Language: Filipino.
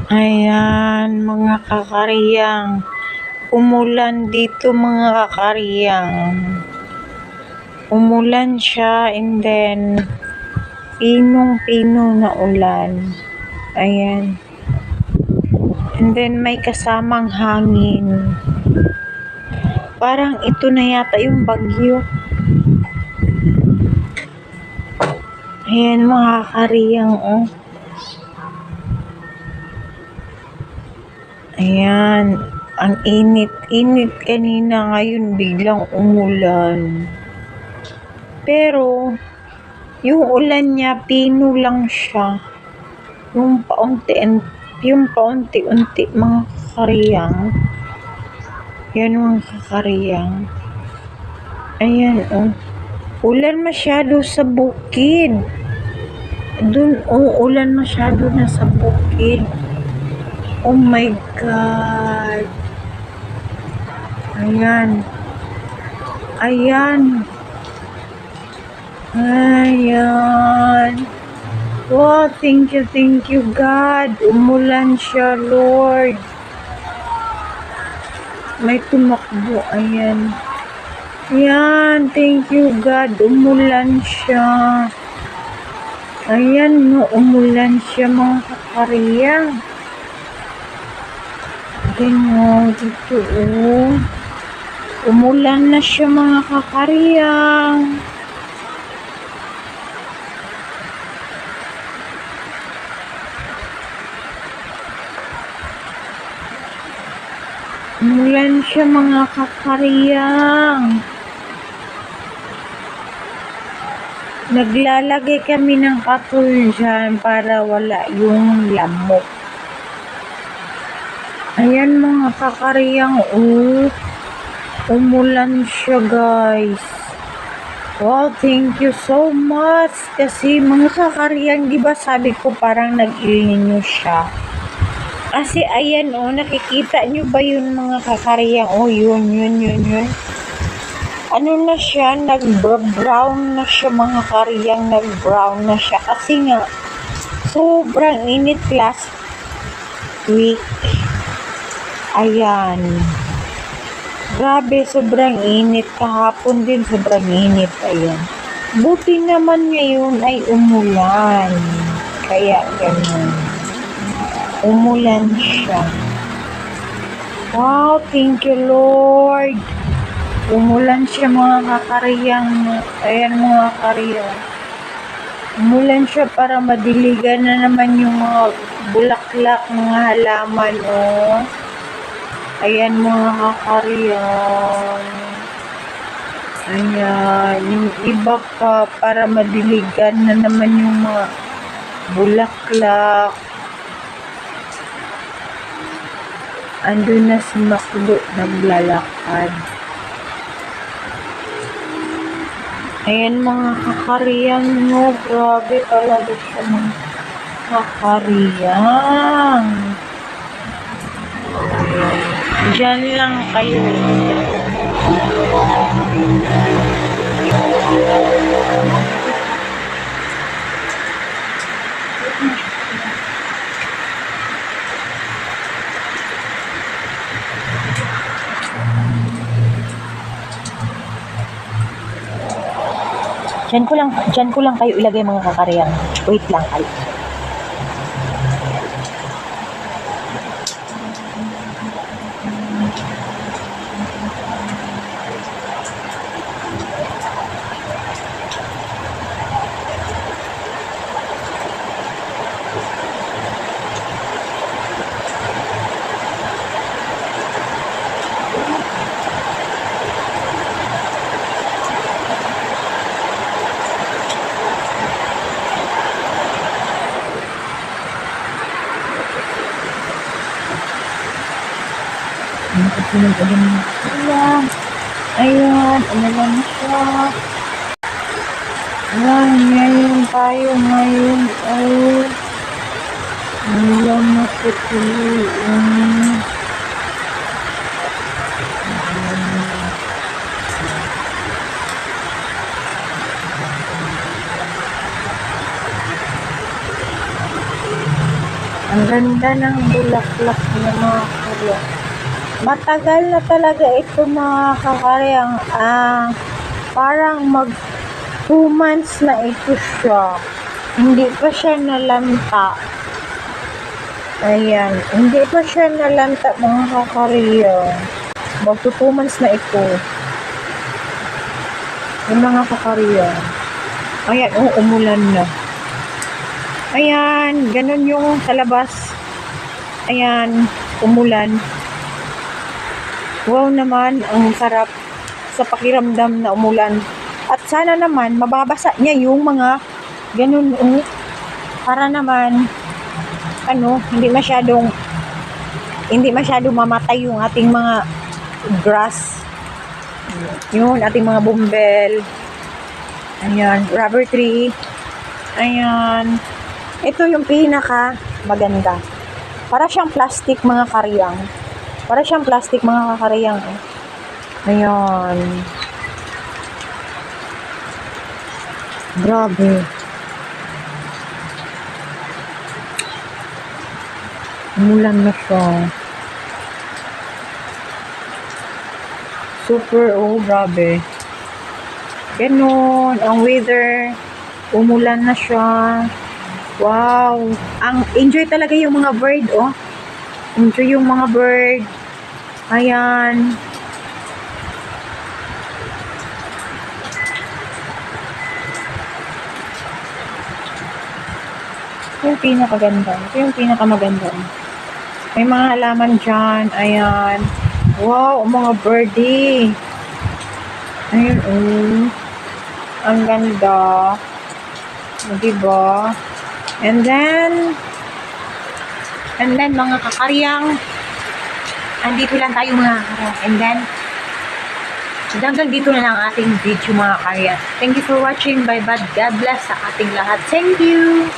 Ayan, mga kakariyang. Umulan dito mga kakariyang. Umulan siya and then pinong-pino na ulan. Ayan. And then may kasamang hangin. Parang ito na yata yung bagyo. Ayan mga kakariyang, oh. Ayan, ang init kanina, ngayon biglang umulan. Pero, yung ulan niya, pino lang siya. Yung paunti-unti mga kakariyang. Yan mga kakariyang. Ayan, oh. Ulan masyado sa bukid. Doon, ulan masyado na sa bukid. Oh my God. Ayan. Ayan. Ayan. Wow, thank you God. Umulan siya, Lord. May tumakbo. Ayan. Ayan, thank you God. Umulan siya. Ayan, no, umulan siya mga kakariyang. Ayan, dito, oh. Umulan na siya mga kakariyang. Umulan siya mga kakariyang. Naglalagay kami ng katol dyan para wala yung lamok. Ayan mga kakariyang, oh. Umulan siya guys. Wow, thank you so much. Kasi mga kakariyang, di ba sabi ko parang nag-Il Niño siya. Kasi ayan, oh, nakikita nyo ba yun mga kakariyang? Oh, yun. Ano na siya, nag-brown na siya mga kariyang, nag-brown na siya. Kasi nga, sobrang init last week. Ayan. Grabe, sobrang init. Kahapon din, sobrang init. Ayan. Buti naman ngayon ay umulan. Kaya, ganun. Umulan siya. Wow, thank you, Lord. Umulan siya mga kakariyang. Ayan mga kakariyang. Umulan siya para madiligan na naman yung mga bulaklak, mga halaman, oh. Ayan mga kakariyang. Ayan. Yung iba pa para madiligan na naman yung mga bulaklak. Andun na si Makdo naglalakad. Ayan mga kakariyang, no, grabe talaga siya mga kakariyang. Diyan lang kayo. Diyan ko lang kayo ilagay mga kakariyang. Wait lang kayo. Ayan, umulan siya. Ayan, ngayon tayo ngayon. Ay, umulan na po tuloy. Ang ganda ng bulaklak niya mga kakarya. Matagal na talaga ito mga kakaryang. Parang mag 2 months na ito siya. Hindi pa siya nalanta. Ayan. Hindi pa siya nalanta mga kakarya. Mag 2 months na ito. Yung mga kakarya. Ayan. Umulan na. Ayan. Ganun yung sa labas. Ayan. Umulan. Wow naman. Ang sarap sa pakiramdam na umulan. At sana naman, mababasa niya yung mga ganun, para naman, hindi masyadong mamatay yung ating mga grass. Yun, ating mga bumbel. Ayan, rubber tree. Ayan. Ito yung pinaka maganda. Para siyang plastic mga karyang. Para siyang plastic mga kakaryang. Ayan. Grabe. Umulan na siya. Super, grabe. Ganon, ang weather. Umulan na siya. Wow. Enjoy talaga yung mga bird, Enjoy yung mga bird. Ayan. Ito yung pinakaganda. Ito yung pinakamaganda. May mga halaman dyan. Ayan. Wow, mga birdie. Ayun, Ang ganda. Diba? And then, mga kakaryang, andito lang tayo mga kakaryang. And then, hanggang dito na lang ating video mga kakaryang. Thank you for watching. Bye-bye. God bless sa ating lahat. Thank you.